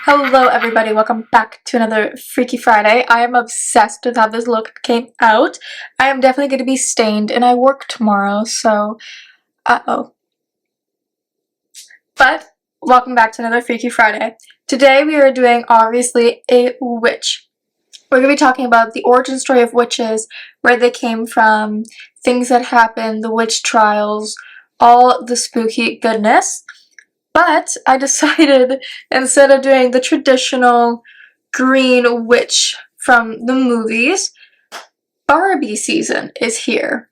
Hello everybody, welcome back to another Freaky Friday. I am obsessed with how this look came out. I am definitely going to be stained and I work tomorrow, so uh-oh. But, welcome back to another Freaky Friday. Today we are doing, obviously, a witch. We're going to be talking about the origin story of witches, where they came from, things that happened, the witch trials, all the spooky goodness. But I decided, instead of doing the traditional green witch from the movies, Barbie season is here.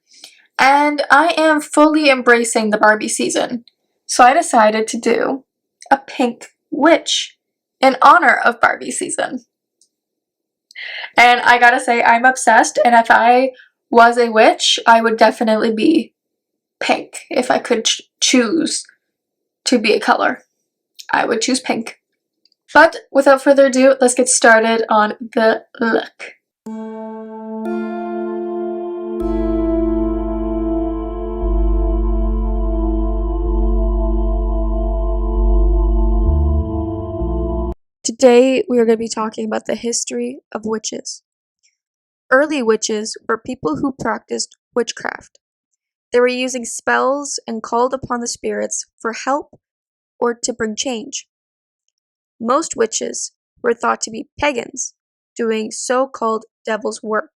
And I am fully embracing the Barbie season. So I decided to do a pink witch in honor of Barbie season. And I gotta say, I'm obsessed, and if I was a witch, I would definitely be pink if I could choose to be a color. I would choose pink. But without further ado, let's get started on the look. Today we are going to be talking about the history of witches. Early witches were people who practiced witchcraft. They were using spells and called upon the spirits for help or to bring change. Most witches were thought to be pagans, doing so-called devil's work.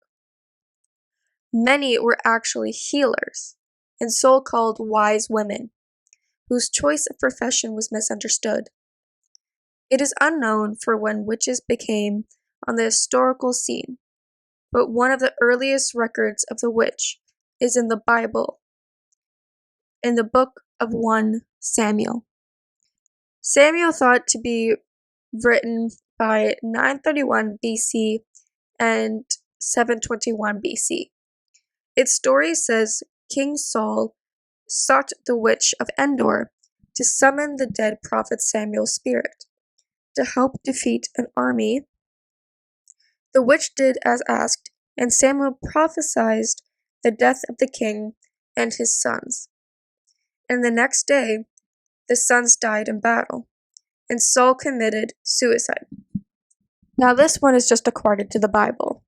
Many were actually healers and so-called wise women, whose choice of profession was misunderstood. It is unknown for when witches became on the historical scene, but one of the earliest records of the witch is in the Bible, in the book of 1 Samuel. Samuel thought to be written by 931 BC and 721 BC. Its story says King Saul sought the witch of Endor to summon the dead prophet Samuel's spirit to help defeat an army. The witch did as asked, and Samuel prophesied the death of the king and his sons. And the next day, the sons died in battle, and Saul committed suicide. Now this one is just according to the Bible.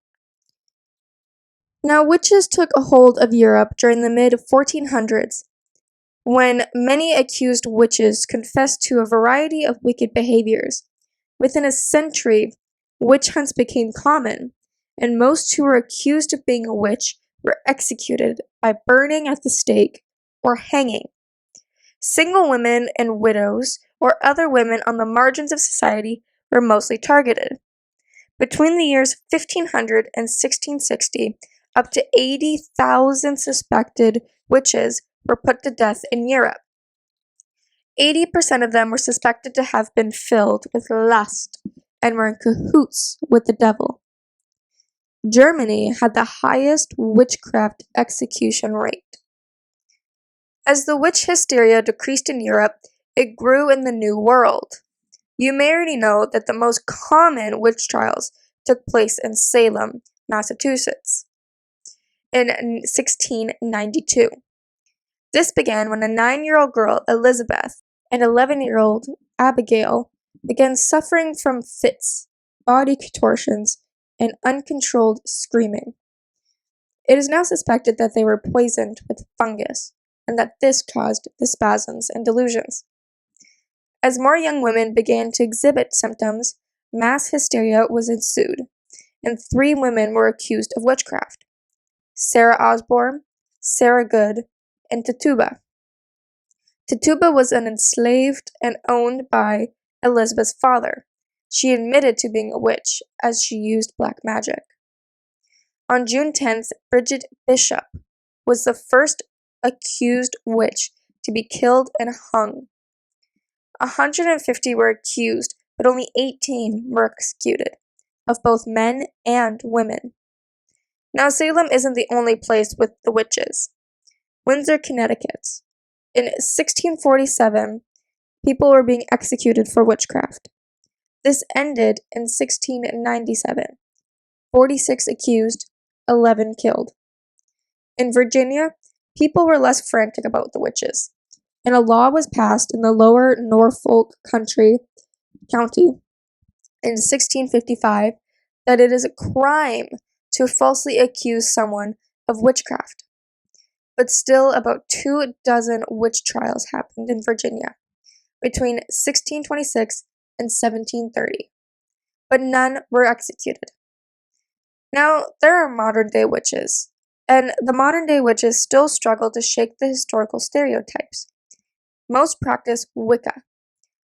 Now witches took a hold of Europe during the mid-1400s, when many accused witches confessed to a variety of wicked behaviors. Within a century, witch hunts became common, and most who were accused of being a witch were executed by burning at the stake or hanging. Single women and widows or other women on the margins of society were mostly targeted. Between the years 1500 and 1660, up to 80,000 suspected witches were put to death in Europe. 80% of them were suspected to have been filled with lust and were in cahoots with the devil. Germany had the highest witchcraft execution rate. As the witch hysteria decreased in Europe, it grew in the New World. You may already know that the most common witch trials took place in Salem, Massachusetts, in 1692. This began when a 9-year-old girl, Elizabeth, and 11-year-old Abigail began suffering from fits, body contortions, and uncontrolled screaming. It is now suspected that they were poisoned with fungus, and that this caused the spasms and delusions. As more young women began to exhibit symptoms, mass hysteria was ensued, and 3 women were accused of witchcraft: Sarah Osborne, Sarah Good, and Tituba. Tituba was an enslaved and owned by Elizabeth's father. She admitted to being a witch, as she used black magic. On June 10th, Bridget Bishop was the first accused witch to be killed and hung. 150 were accused, but only 18 were executed, of both men and women. Now, Salem isn't the only place with the witches. Windsor, Connecticut. In 1647, people were being executed for witchcraft. This ended in 1697. 46 accused, 11 killed. In Virginia, people were less frantic about the witches, and a law was passed in the lower Norfolk County in 1655 that it is a crime to falsely accuse someone of witchcraft. But still, about 24 witch trials happened in Virginia between 1626 and 1730, but none were executed. Now, there are modern-day witches, and the modern-day witches still struggle to shake the historical stereotypes. Most practice Wicca,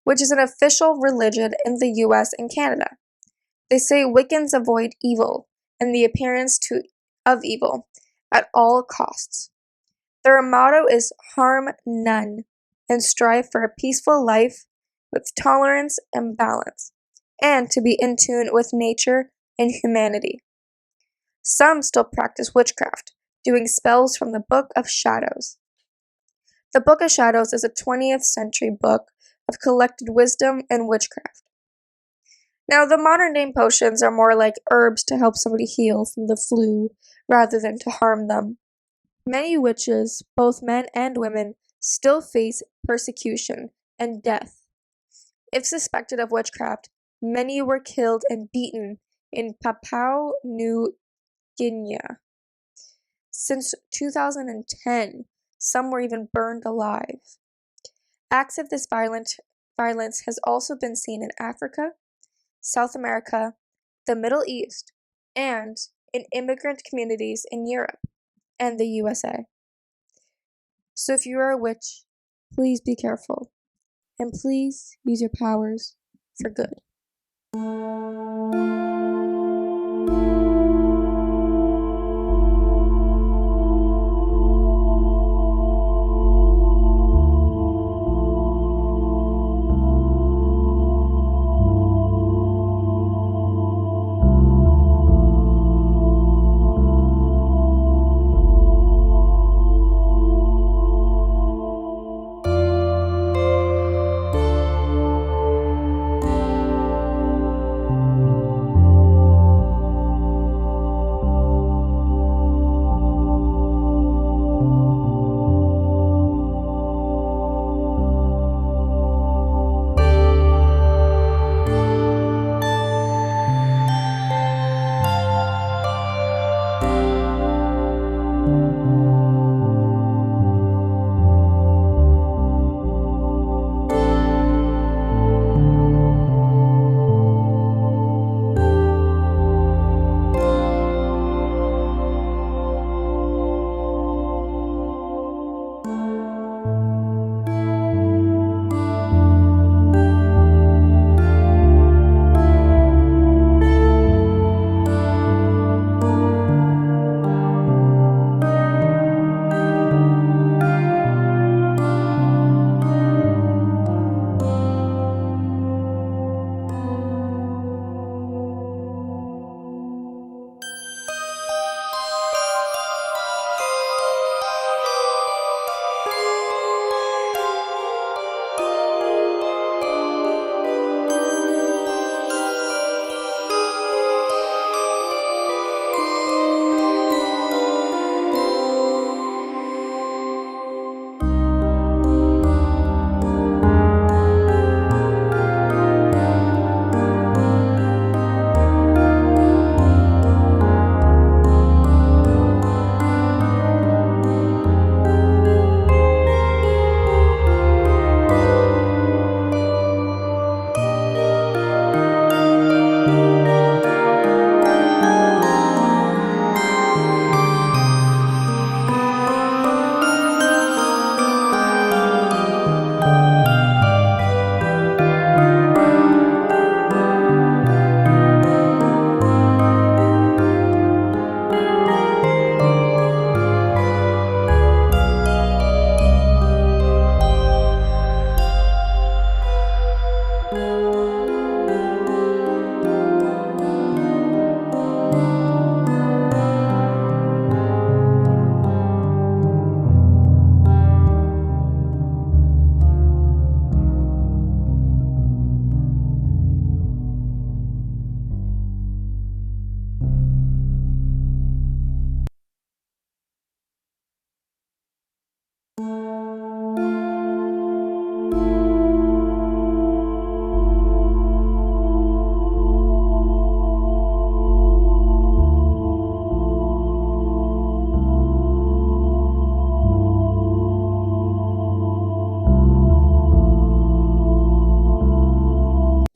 which is an official religion in the US and Canada. They say Wiccans avoid evil and the appearance of evil at all costs. Their motto is harm none and strive for a peaceful life with tolerance and balance, and to be in tune with nature and humanity. Some still practice witchcraft, doing spells from the Book of Shadows. The Book of Shadows is a 20th century book of collected wisdom and witchcraft. Now, the modern day potions are more like herbs to help somebody heal from the flu rather than to harm them. Many witches, both men and women, still face persecution and death. If suspected of witchcraft, many were killed and beaten in Papua New Guinea. Since 2010, some were even burned alive. Acts of this violence has also been seen in Africa, South America, the Middle East, and in immigrant communities in Europe and the USA. So if you are a witch, please be careful, and please use your powers for good.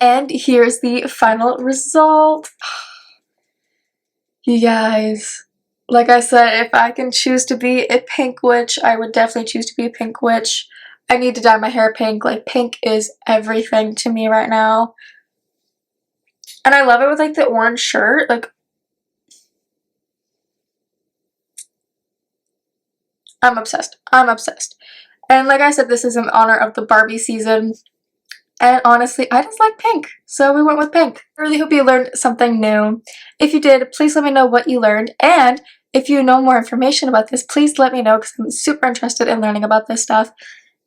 And here's the final result. You guys, like I said, if I can choose to be a pink witch, I would definitely choose to be a pink witch. I need to dye my hair pink. Like, pink is everything to me right now. And I love it with, like, the orange shirt. Like, I'm obsessed. I'm obsessed. And like I said, this is in honor of the Barbie season. And honestly, I just like pink, so we went with pink. I really hope you learned something new. If you did, please let me know what you learned. And if you know more information about this, please let me know, because I'm super interested in learning about this stuff.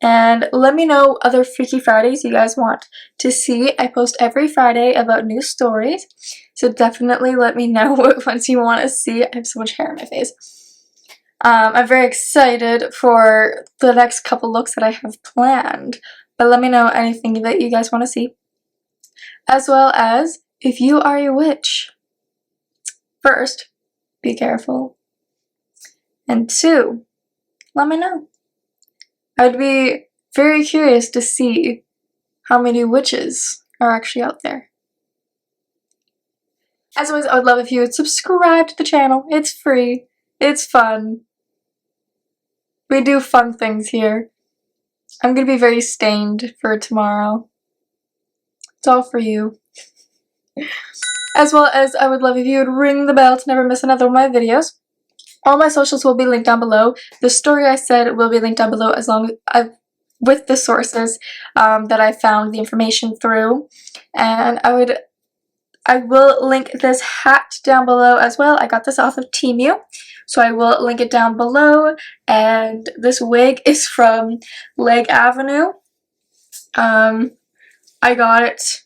And let me know other Freaky Fridays you guys want to see. I post every Friday about new stories, so definitely let me know what ones you want to see. I have so much hair on my face. I'm very excited for the next couple looks that I have planned, but let me know anything that you guys want to see. As well as, if you are a witch, first, be careful. And two, let me know. I'd be very curious to see how many witches are actually out there. As always, I would love if you would subscribe to the channel. It's free. It's fun. We do fun things here. I'm gonna be very stained for tomorrow. It's all for you. As well as, I would love if you would ring the bell to never miss another one of my videos. All my socials will be linked down below. The story I said will be linked down below, as long as with the sources that I found the information through. And I will link this hat down below as well. I got this off of Temu, so I will link it down below. And this wig is from Leg Avenue. I got it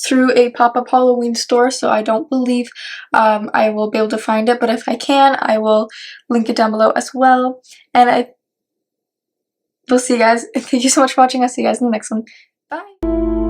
through a pop-up Halloween store, so I don't believe I will be able to find it, but if I can, I will link it down below as well. And I will see you guys. Thank you so much for watching. I'll see you guys in the next one. Bye!